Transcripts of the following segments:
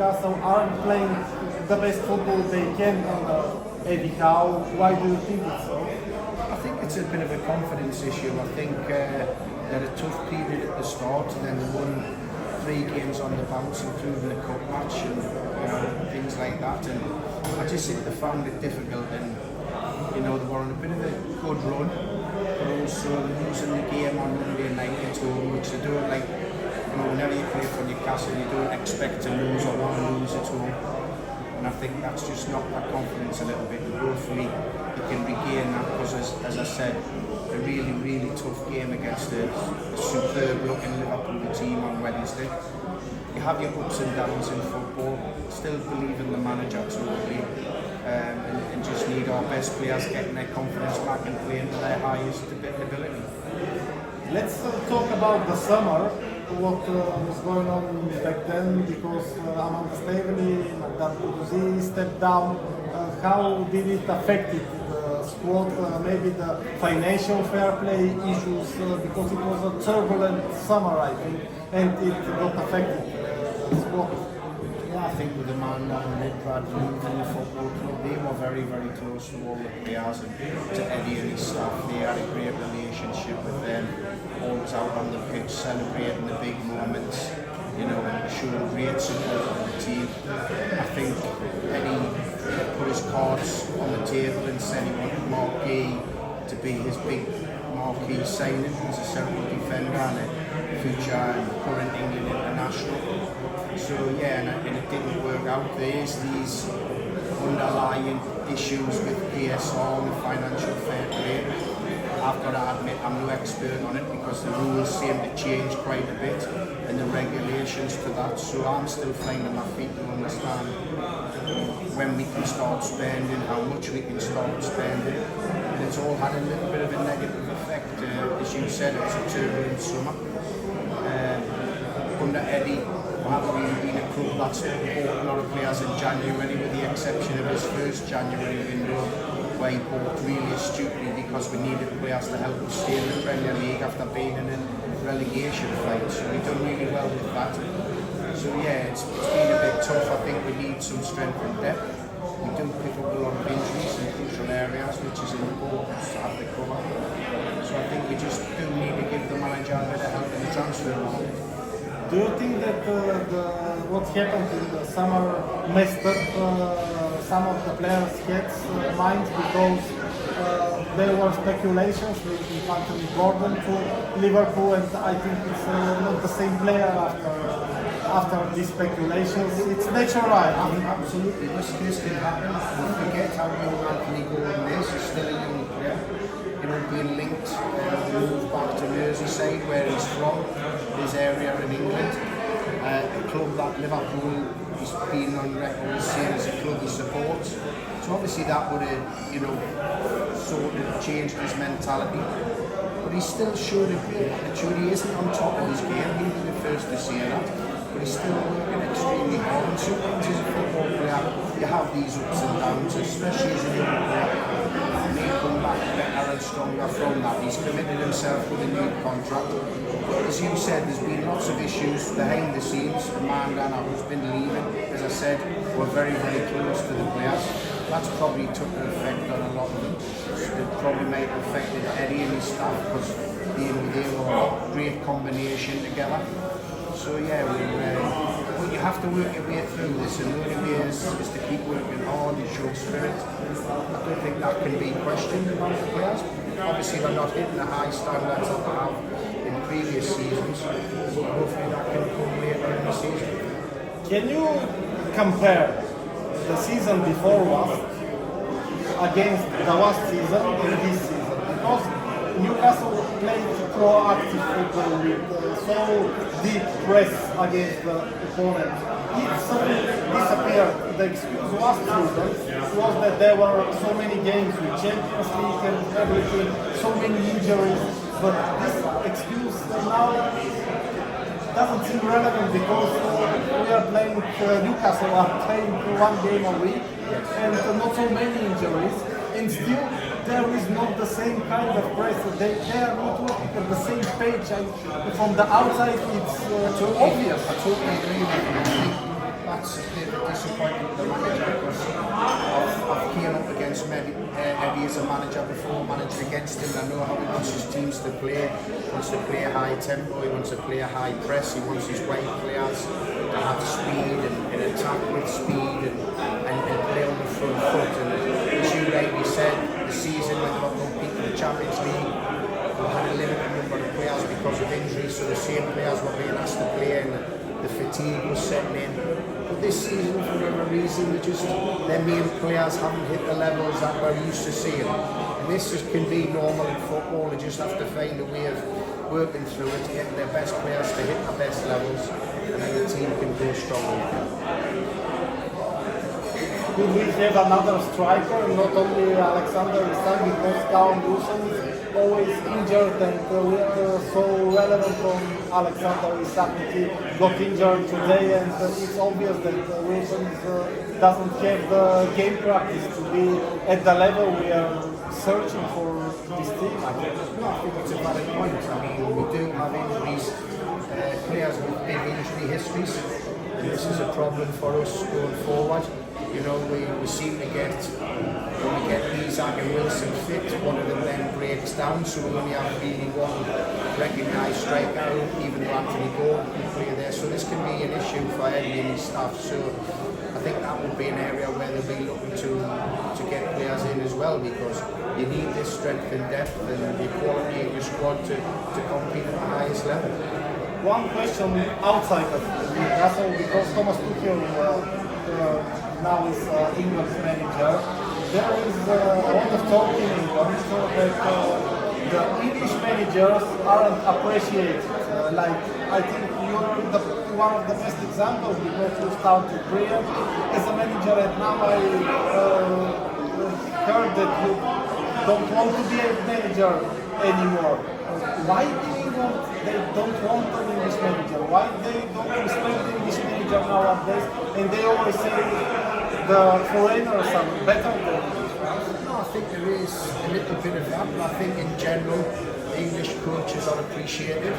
Newcastle aren't playing the best football they can under Eddie Howe. Why do you think it's so? I think it's a bit of a confidence issue. I think they had a tough period at the start, and then they won 3 games on the bounce, including a cup match and things like that. And I just think they found it difficult, and they were on a bit of a good run, but also losing the game on Monday night at home, which they don't like. Whenever you play for Newcastle, you don't expect to lose or want to lose at home. And I think that's just knocked that confidence a little bit. And hopefully you can regain that, because as I said, a really, really tough game against a superb looking Liverpool team on Wednesday. You have your ups and downs in football. Still believe in the manager totally, and just need our best players getting their confidence back and playing to their highest ability. Let's talk about the summer. What was going on back then, because Amanda Staveley, Magdalena Kuduzi stepped down. How did it affect the squad? Maybe the financial fair play issues, because it was a turbulent summer, I think, and it got affected the squad. Yeah, I think with the man and Brad moving the football club, they were very, very close to all the players and to Eddie and his staff. They had a great relationship with them, always out on the pitch, celebrating the big moments, and showing great support for the team. I think Eddie put his cards on the table and said he wanted Mark Gay to be his big marquee signing. He's a central defender and a future and current England international. So yeah, and it didn't work out. There's these underlying issues with PSR and financial fair play. I've got to admit I'm no expert on it, because the rules seem to change quite a bit and the regulations to that. So I'm still finding my feet to understand when we can start spending, how much we can start spending. And it's all had a little bit of a negative effect. As you said, it was a turbulent summer. Under Eddie, we haven't really been a club that's bought a lot of players in January, with the exception of his first January window, where he bought really astutely because we needed players to help us stay in the Premier League after being in a relegation fight. So we've done really well with that. So yeah, it's been a bit tough. I think we need some strength and depth. We do pick up a lot of injuries in crucial areas, which is important to have the cover. So I think we just do need to give the manager a bit of help in the transfer market. Do you think that what happened in the summer messed up some of the players' heads, minds, because there were speculations with Anthony Gordon to Liverpool, and I think it's not the same player after these speculations? It's natural, right? Absolutely, this can happen. We forget how young Anthony Gordon is. He's still a young player. Being linked to move back to Merseyside, where he's from, his area in England. A club that Liverpool has been on record as saying as a club he supports. So obviously that would have, sort of changed his mentality. But he's still showing a great attitude. He isn't on top of his game. He'll be the first to say that. But he's still working extremely hard. And sometimes as a football player, you have these ups and downs, especially as a young player. Come back better and stronger from that. He's committed himself with a new contract. But as you said, there's been lots of issues behind the scenes. Amanda and who's been leaving, as I said, were very, very close to the players. That's probably took an effect on a lot of them. It probably might have affected Eddie and his staff, because they were a great combination together. So yeah, you have to work your way through this, and the only way is to keep working hard and show spirit. I don't think that can be questioned among the players. Obviously they're not hitting the high standards that they have in previous seasons, but hopefully that can come later in the season. Can you compare the season before last against the last season and this season? Because Newcastle played proactive football with so deep press against the opponent. It suddenly disappeared. The excuse last season was that there were so many games with Champions League and everything, so many injuries. But this excuse now doesn't seem relevant, because we are playing Newcastle are playing 1 game a week and not so many injuries, and still there is not the same kind of press. They are not working at the same page, and from the outside it's obvious. I totally agree with you. I that's a bit of a disappointment for the manager because I've came up against Eddie as a manager before, managed against him. I know how he wants his teams to play. He wants to play a high tempo, he wants to play a high press, he wants his wide players to have speed and attack with speed and play on the front foot. And as you rightly said, the season when they got compete in the Champions League, we had a limited number of players because of injuries, so the same players were being asked to play and the fatigue was setting in. But this season, for whatever reason, their main players haven't hit the levels that we're used to seeing. And this can be normal in football. They just have to find a way of working through it, getting their best players to hit the best levels, and then the team can go strongly. Could we have another striker, not only Alexander Isak, because Callum Wilson is always injured, and we are so relevant on Alexander Isak that he got injured today, and it's obvious that Wilson doesn't have the game practice to be at the level we are searching for this team. I think it's a valid point. I mean, we do have injuries, players with big injury histories, and this is a problem for us going forward. You know, we seem to get, when we get Isak and Wilson fit, one of them then breaks down, so we only have really one recognised striker, even though Anthony Gordon can play there. So this can be an issue for Eddie and his staff. So I think that would be an area where they'll be looking to get players in as well, because you need this strength and depth and the quality of your squad to compete at the highest level. One question outside of Newcastle, because Thomas Tuchel now is England's manager. There is a lot of talk in England that the English managers aren't appreciated. Like, I think you're one of the best examples because you started brilliant as a manager, and now I heard that you don't want to be a manager anymore. Why they don't want an English manager? Why they don't respect the English manager nowadays? And they always say the foreigners are better than English. No, I think there is a little bit of that, but I think in general the English coaches are appreciated.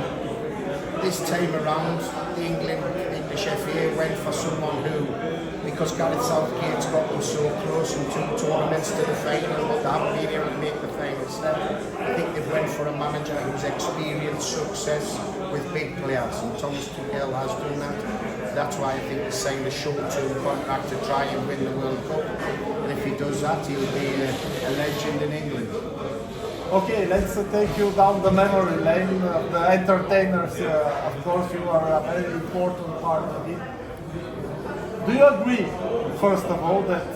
This time around, the English FA went for someone who, because Gareth Southgate's got them so close in 2 tournaments to the final, but they haven't been able to make the final step. I think they've went for a manager who's experienced success with big players, and Thomas Tuchel has done that. That's why I think they signed a short-term contract to try and win the World Cup. And if he does that, he'll be a legend in England. Okay, let's take you down the memory lane of the entertainers. Of course, you are a very important part of it. Do you agree, first of all, that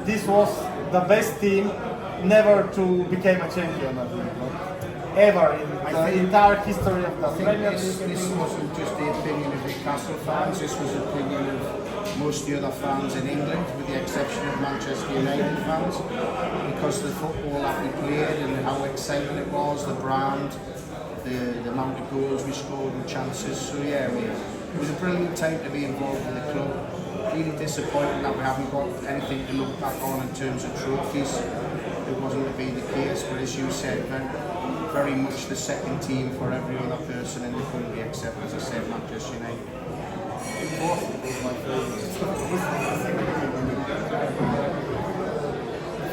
this was the best team never to become a champion of ever in the entire history of the Premier League? This wasn't just the opinion of Newcastle fans, this was the opinion of most of the other fans in England, with the exception of Manchester United fans, because the football that we played and how exciting it was, the brand, the amount of goals we scored and chances. So yeah, it was a brilliant time to be involved in the club. Really disappointing that we haven't got anything to look back on in terms of trophies. It wasn't to be the case, but as you said, very much the second team for every other person in the country except, as I said, Manchester United.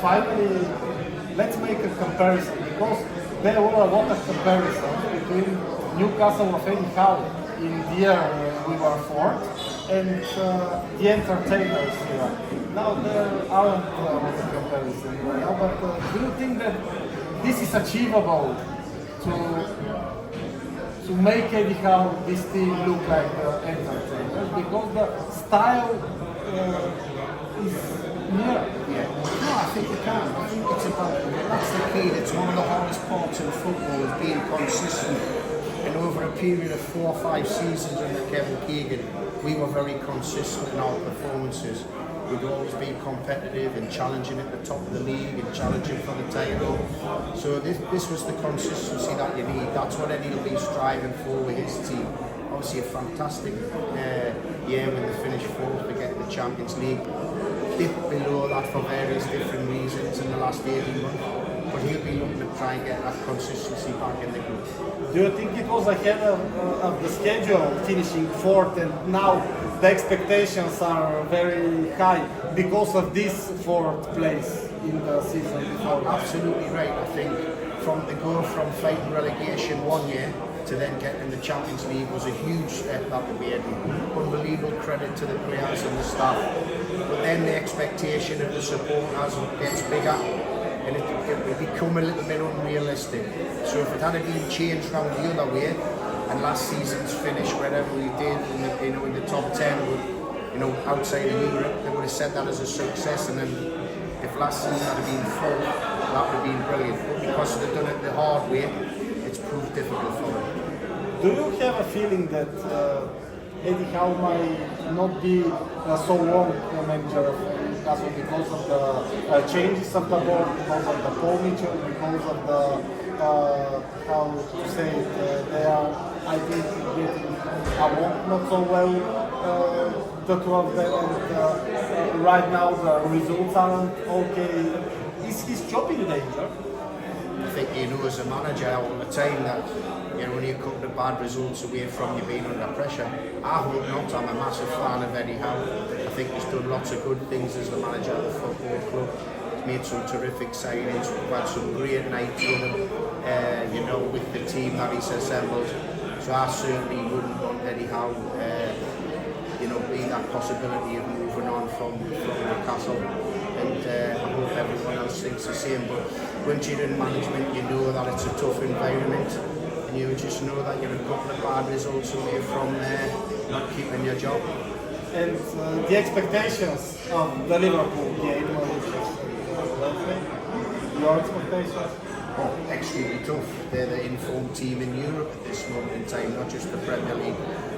Finally, let's make a comparison, because there were a lot of comparisons between Newcastle of Eddie Howe in the year we were fourth and the entertainers here. Now there aren't a lot of comparisons right now, but do you think that this is achievable to make Eddie Howe, this team, look like the entertainers? Because the style is near. Yeah. No, I think you can. I think it's about, that's the key. It's one of the hardest parts of football, is being consistent. And over a period of 4 or 5 seasons under Kevin Keegan, we were very consistent in our performances. We'd always be competitive and challenging at the top of the league and challenging for the title. So this was the consistency that you need. That's what Eddie will be striving for with his team. Obviously a fantastic year when they finished fourth to get the Champions League. Dipped below that for various different reasons in the last 18 months. But he'll be looking to try and get that consistency back in the group. Do you think it was ahead of the schedule, finishing fourth, and now the expectations are very high because of this fourth place in the season before. Absolutely right. I think to go from fighting relegation one year to then getting the Champions League was a huge step that we made. Unbelievable credit to the players and the staff. But then the expectation of the supporters gets bigger, and it become a little bit unrealistic. So if it had been changed round the other way, and last season's finish wherever we did in the top 10, outside of Europe, they would have said that as a success. And then if last season had been full, that would have been brilliant. But because they've done it the hard way, it's proved difficult for them. Do you have a feeling that Eddie Howe might not be so long manager of Newcastle because of the changes of the board, because of the Paul Mitchell, because of the how to say it, they are, I think, getting along not so well, the two of them, and right now the results aren't okay. Is his job in danger? I think as a manager all the time that when you come to bad results away from you being under pressure. I hope not. I'm a massive fan of Eddie Howe. I think he's done lots of good things as the manager of the football club. He's made some terrific signings. We've had some great nights with him, with the team that he's assembled. So I certainly wouldn't want Eddie Howe, be that possibility of moving on from Newcastle. And I hope everyone else thinks the same. But once you're in management, you know that it's a tough environment. And you just know that you're a couple of bad results away from not keeping your job. And the expectations of the Liverpool game, your expectations? Oh, extremely tough. They're the informed team in Europe at this moment in time, not just the Premier League.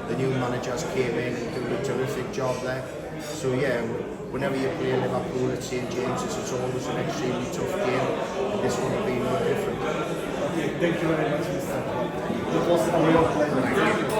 The new managers came in and did a terrific job there. So yeah, whenever you play Liverpool at St James's, it's always an extremely tough game, and this one will be no different. Okay, thank you very much, Mr. It was a real pleasure.